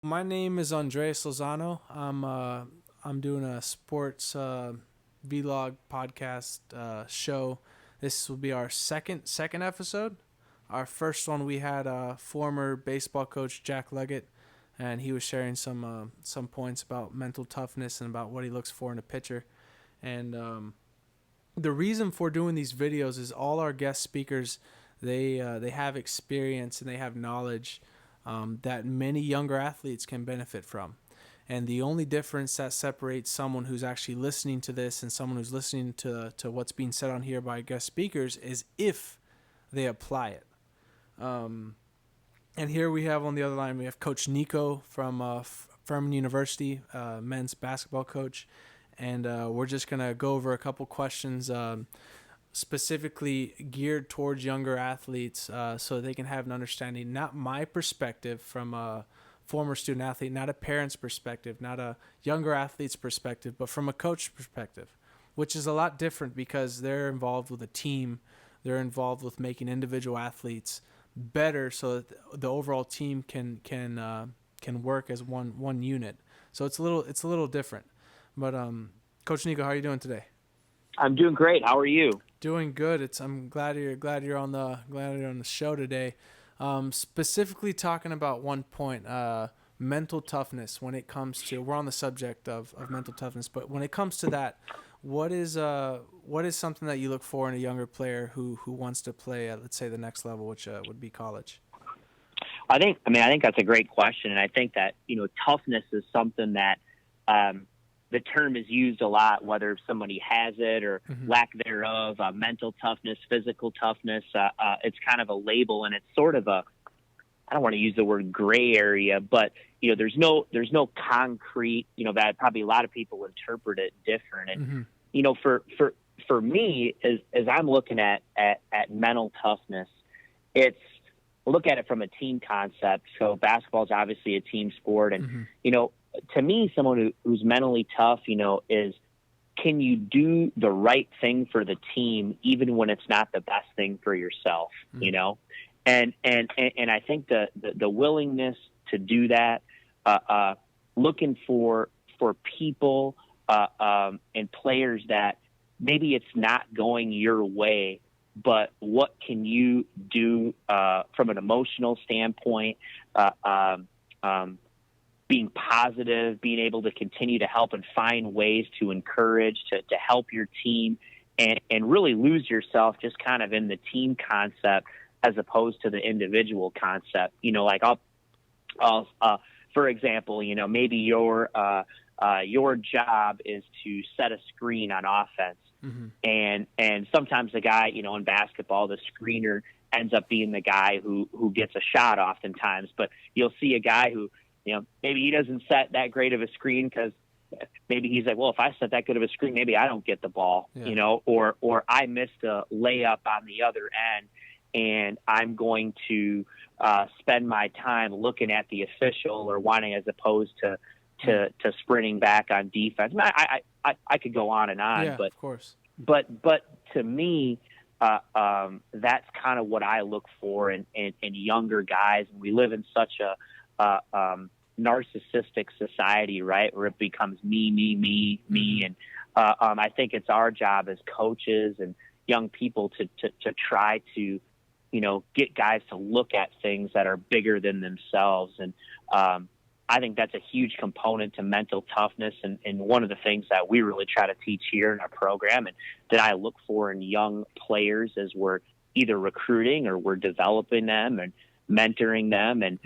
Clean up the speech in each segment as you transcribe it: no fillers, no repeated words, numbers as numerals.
My name is Andres Lozano. I'm doing a sports vlog podcast show. This will be our second episode. Our first one we had former baseball coach Jack Leggett, and he was sharing some points about mental toughness and about what he looks for in a pitcher. And the reason for doing these videos is all our guest speakers they have experience and they have knowledge that many younger athletes can benefit from. And the only difference that separates someone who's actually listening to this and someone who's listening to what's being said on here by guest speakers is if they apply it. Um, and here we have on the other line, we have Coach Niko from Furman University, men's basketball coach. And we're just going to go over a couple questions specifically geared towards younger athletes so they can have an understanding, not my perspective from a former student athlete, not a parent's perspective, not a younger athlete's perspective, but from a coach perspective, which is a lot different because they're involved with a team. They're involved with making individual athletes better so that the overall team can work as one unit. So it's a little different. But Coach Niko, how are you doing today? I'm doing great. How are you? Doing good. I'm glad you're on the show today. Specifically talking about one point, mental toughness. When it comes to, we're on the subject of mental toughness, but when it comes to that, what is something that you look for in a younger player who wants to play at, let's say, the next level, which would be college? I think that's a great question, and I think that toughness is something that the term is used a lot, whether somebody has it or lack thereof. Mental toughness, physical toughness. It's kind of a label, and it's sort of I don't want to use the word gray area, but there's no concrete. That probably a lot of people interpret it different, and for me, as I'm looking at mental toughness, it's look at it from a team concept. So basketball is obviously a team sport, and to me, someone who's mentally tough, is can you do the right thing for the team even when it's not the best thing for yourself? And I think the willingness to do that, looking for people and players that maybe it's not going your way, but what can you do from an emotional standpoint? Being positive, being able to continue to help and find ways to encourage, to help your team, and really lose yourself just kind of in the team concept as opposed to the individual concept. Like I'll for example, maybe your job is to set a screen on offense, and sometimes the guy, in basketball, the screener ends up being the guy who gets a shot oftentimes, but you'll see a guy who maybe he doesn't set that great of a screen because maybe he's like, well, if I set that good of a screen, maybe I don't get the ball, or I missed a layup on the other end, and I'm going to spend my time looking at the official or wanting as opposed to sprinting back on defense. I could go on and on, but of course. But to me, that's kind of what I look for in younger guys. And we live in such a narcissistic society, right, where it becomes me, and I think it's our job as coaches and young people to try to get guys to look at things that are bigger than themselves, and I think that's a huge component to mental toughness, and one of the things that we really try to teach here in our program and that I look for in young players as we're either recruiting or we're developing them and mentoring them, and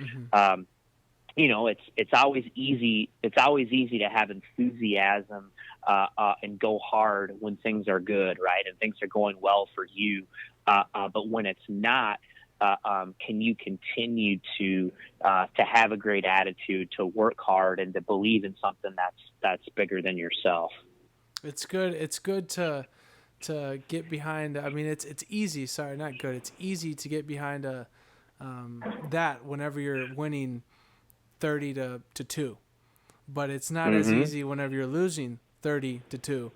it's always easy to have enthusiasm and go hard when things are good, right, and things are going well for you. But when it's not, can you continue to have a great attitude, to work hard, and to believe in something that's bigger than yourself? It's good. It's good to get behind. I mean, it's easy. Sorry, not good. It's easy to get behind that whenever you're winning 30 to 2, but it's not as easy whenever you're losing 30 to 2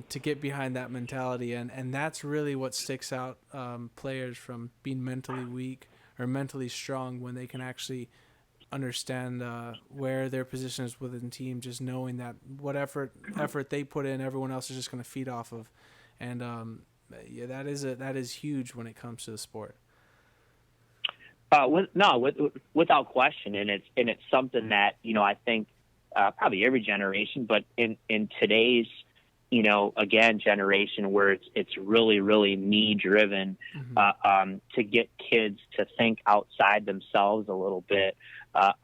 to get behind that mentality, and that's really what sticks out players from being mentally weak or mentally strong when they can actually understand where their position is within the team, just knowing that what effort they put in, everyone else is just going to feed off of. And yeah, that is huge when it comes to the sport. Without question, and it's something that I think probably every generation, but in today's again generation where it's really really me driven, to get kids to think outside themselves a little bit,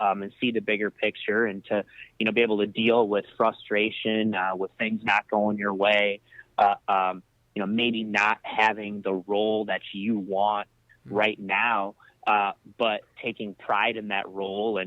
and see the bigger picture, and to be able to deal with frustration, with things not going your way, maybe not having the role that you want right now, but taking pride in that role.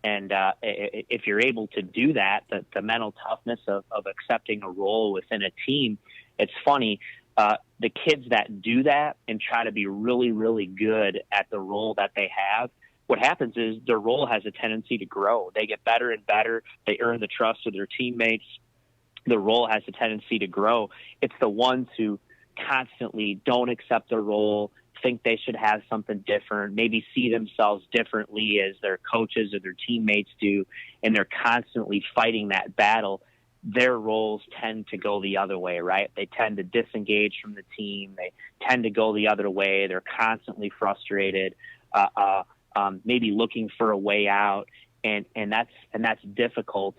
And if you're able to do that, the mental toughness of accepting a role within a team, it's funny, the kids that do that and try to be really, really good at the role that they have, what happens is their role has a tendency to grow. They get better and better. They earn the trust of their teammates. The role has a tendency to grow. It's the ones who constantly don't accept their role, think they should have something different, maybe see themselves differently as their coaches or their teammates do, and they're constantly fighting that battle. Their roles tend to go the other way, right? They tend to disengage from the team. They tend to go the other way. They're constantly frustrated, maybe looking for a way out, and that's difficult.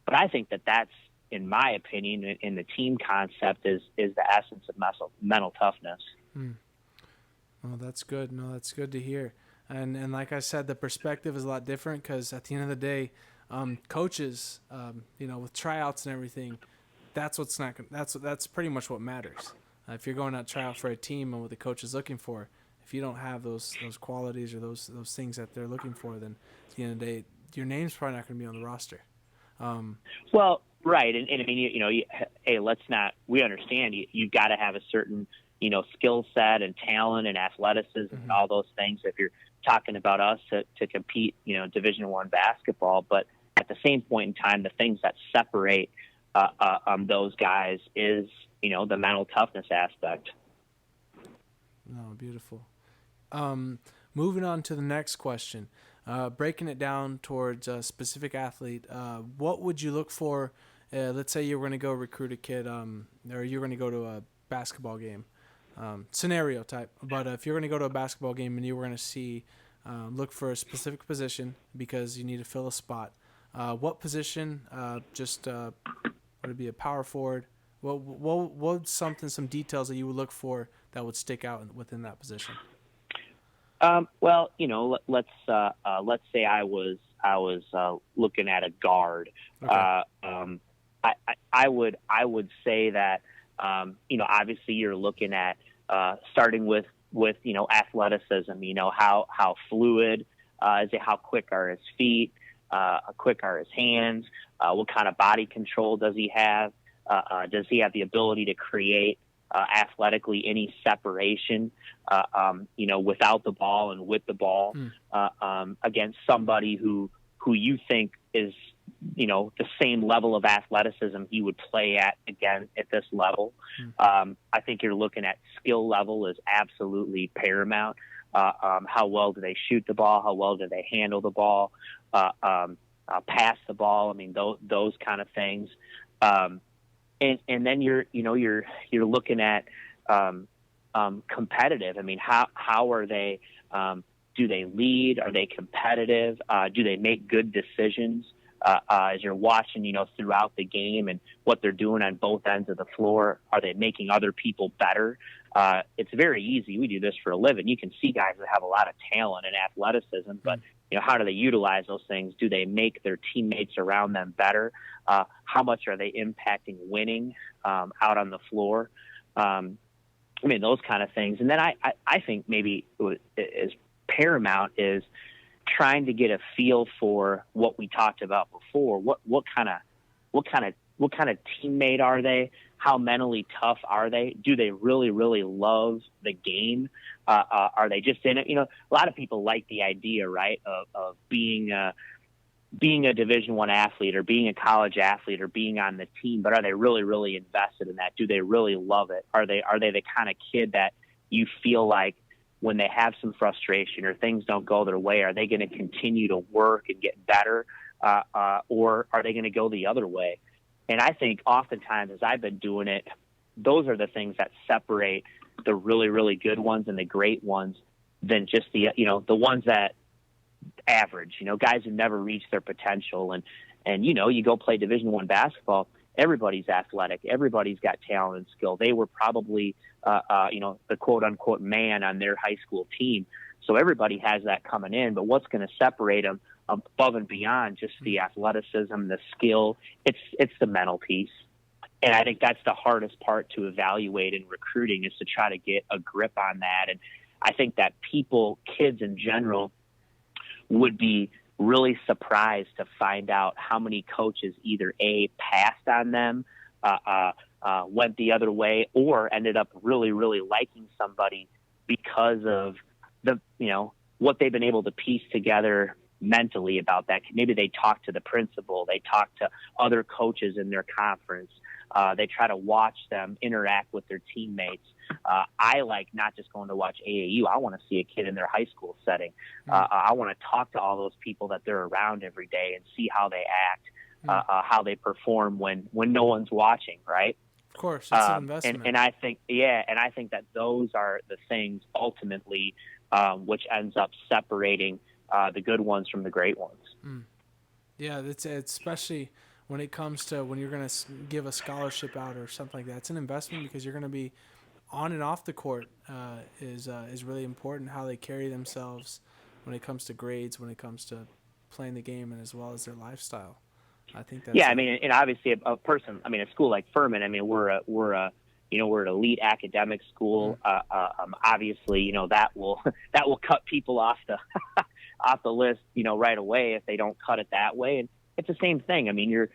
But I think that's, in my opinion, in the team concept, is the essence of mental toughness. Well, that's good. No, that's good to hear. And like I said, the perspective is a lot different because at the end of the day, coaches, with tryouts and everything, that's pretty much what matters. If you're going out to try out for a team and what the coach is looking for, if you don't have those qualities or those things that they're looking for, then at the end of the day, your name's probably not going to be on the roster. Well, right, and I mean, hey, we understand you've got to have a certain skill set and talent and athleticism and all those things if you're talking about us to compete, Division I basketball. But at the same point in time, the things that separate those guys is, the mental toughness aspect. Oh, beautiful. Moving on to the next question, breaking it down towards a specific athlete, what would you look for? Let's say you're going to go recruit a kid, or you're going to go to a basketball game. Scenario type, but if you're going to go to a basketball game and you were going to look for a specific position because you need to fill a spot, what position? Would it be a power forward? What some details that you would look for that would stick out within that position? Well, let's say I was looking at a guard. Okay. I would say that. Obviously you're looking at starting with athleticism. How fluid is it? How quick are his feet? How quick are his hands? What kind of body control does he have? Does he have the ability to create athletically any separation? Without the ball and with the ball, against somebody who you think is the same level of athleticism he would play at again at this level. I think you're looking at skill level is absolutely paramount. How well do they shoot the ball? How well do they handle the ball? Pass the ball? I mean, those kind of things. And then you're looking at competitive. I mean, how are they? Do they lead? Are they competitive? Do they make good decisions? As you're watching, throughout the game and what they're doing on both ends of the floor, are they making other people better? It's very easy. We do this for a living. You can see guys that have a lot of talent and athleticism, but how do they utilize those things? Do they make their teammates around them better? How much are they impacting winning out on the floor? Those kind of things. And then I think maybe is paramount is trying to get a feel for what we talked about before. What kind of teammate are they? How mentally tough are they? Do they really, really love the game? Are they just in it? A lot of people like the idea, right, of being a Division I athlete or being a college athlete or being on the team, but are they really, really invested in that? Do they really love it? Are they the kind of kid that you feel like when they have some frustration or things don't go their way, are they going to continue to work and get better, or are they going to go the other way? And I think oftentimes, as I've been doing it, those are the things that separate the really, really good ones and the great ones than just the ones that average, guys who never reach their potential. And you go play Division I basketball, everybody's athletic, everybody's got talent and skill. They were probably, the quote unquote man on their high school team. So everybody has that coming in, but what's going to separate them above and beyond just the athleticism, the skill, it's the mental piece. And I think that's the hardest part to evaluate in recruiting, is to try to get a grip on that. And I think that kids in general, would be really surprised to find out how many coaches either passed on them, went the other way, or ended up really, really liking somebody because of what they've been able to piece together mentally about that. Maybe they talk to the principal, they talk to other coaches in their conference. They try to watch them interact with their teammates. I like not just going to watch AAU. I want to see a kid in their high school setting. I want to talk to all those people that they're around every day and see how they act, how they perform when no one's watching, right? Of course, it's an investment. And I think that those are the things ultimately which ends up separating the good ones from the great ones. Yeah, it's especially when it comes to when you're going to give a scholarship out or something like that. It's an investment because you're going to be on and off the court is really important, how they carry themselves when it comes to grades, when it comes to playing the game, and as well as their lifestyle. I think that's and obviously a school like Furman, we're an elite academic school. Obviously, that will cut people off the list, right away if they don't cut it that way. And it's the same thing. You're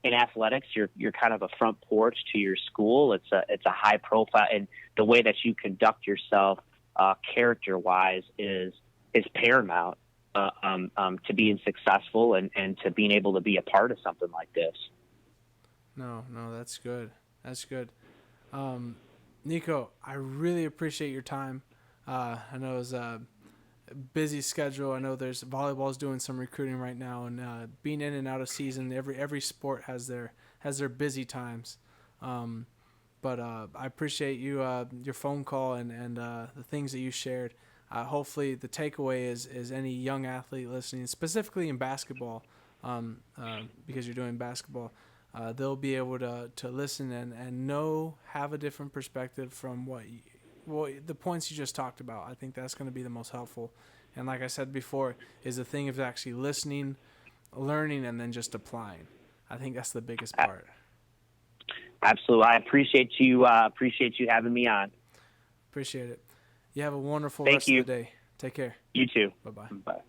in athletics, you're kind of a front porch to your school. It's a high profile, and the way that you conduct yourself character wise is paramount to being successful and to being able to be a part of something like this. No, that's good. That's good. Niko, I really appreciate your time. I know it's a busy schedule. I know there's volleyball's doing some recruiting right now, and being in and out of season, every sport has their busy times. But I appreciate you your phone call and the things that you shared. Hopefully the takeaway is any young athlete listening, specifically in basketball, because you're doing basketball, they'll be able to listen and have a different perspective from the points you just talked about. I think that's going to be the most helpful. And like I said before, is the thing of actually listening, learning, and then just applying. I think that's the biggest part. Absolutely. I appreciate you having me on. Appreciate it. You have a wonderful rest of the day. Take care. You too. Bye-bye. Bye.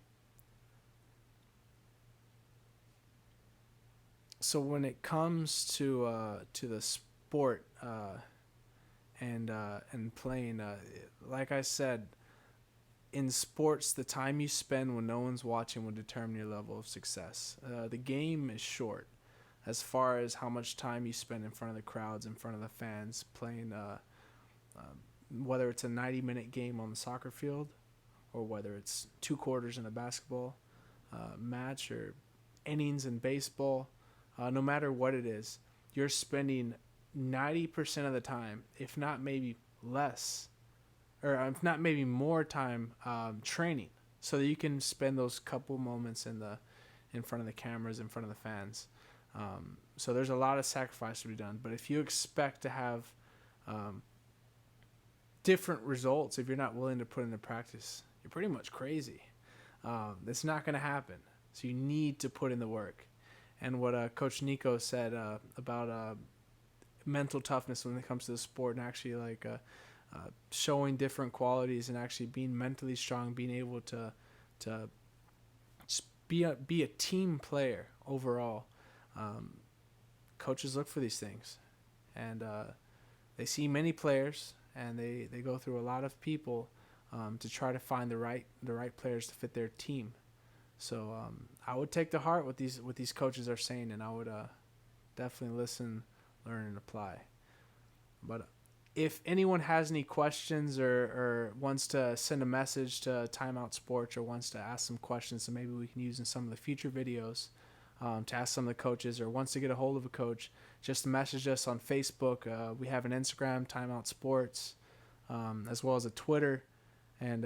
So when it comes to the sport and playing, like I said, in sports, the time you spend when no one's watching will determine your level of success. The game is short as far as how much time you spend in front of the crowds, in front of the fans, playing, whether it's a 90-minute game on the soccer field or whether it's 2 quarters in a basketball match or innings in baseball. No matter what it is, you're spending 90% of the time, if not maybe less, or if not maybe more time training, so that you can spend those couple moments in front of the cameras, in front of the fans. So there's a lot of sacrifice to be done. But if you expect to have different results, if you're not willing to put into practice, you're pretty much crazy. It's not going to happen. So you need to put in the work. And what Coach Niko said about mental toughness when it comes to the sport, and actually showing different qualities and actually being mentally strong, being able to be a team player overall. Coaches look for these things, and they see many players, and they go through a lot of people to try to find the right players to fit their team. So I would take to heart what these coaches are saying, and I would definitely listen, learn, and apply. But if anyone has any questions or wants to send a message to TimeOut Sports or wants to ask some questions that maybe we can use in some of the future videos, to ask some of the coaches, or wants to get a hold of a coach, just message us on Facebook. We have an Instagram, TimeOut Sports, as well as a Twitter, and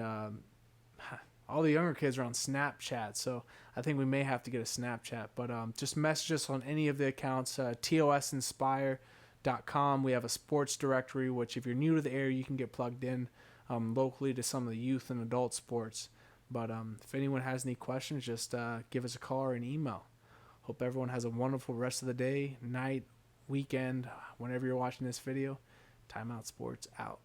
all the younger kids are on Snapchat, so I think we may have to get a Snapchat. But just message us on any of the accounts. TOSinspire.com. We have a sports directory, which if you're new to the area, you can get plugged in locally to some of the youth and adult sports. But if anyone has any questions, just give us a call or an email. Hope everyone has a wonderful rest of the day, night, weekend, whenever you're watching this video. TimeOut Sports out.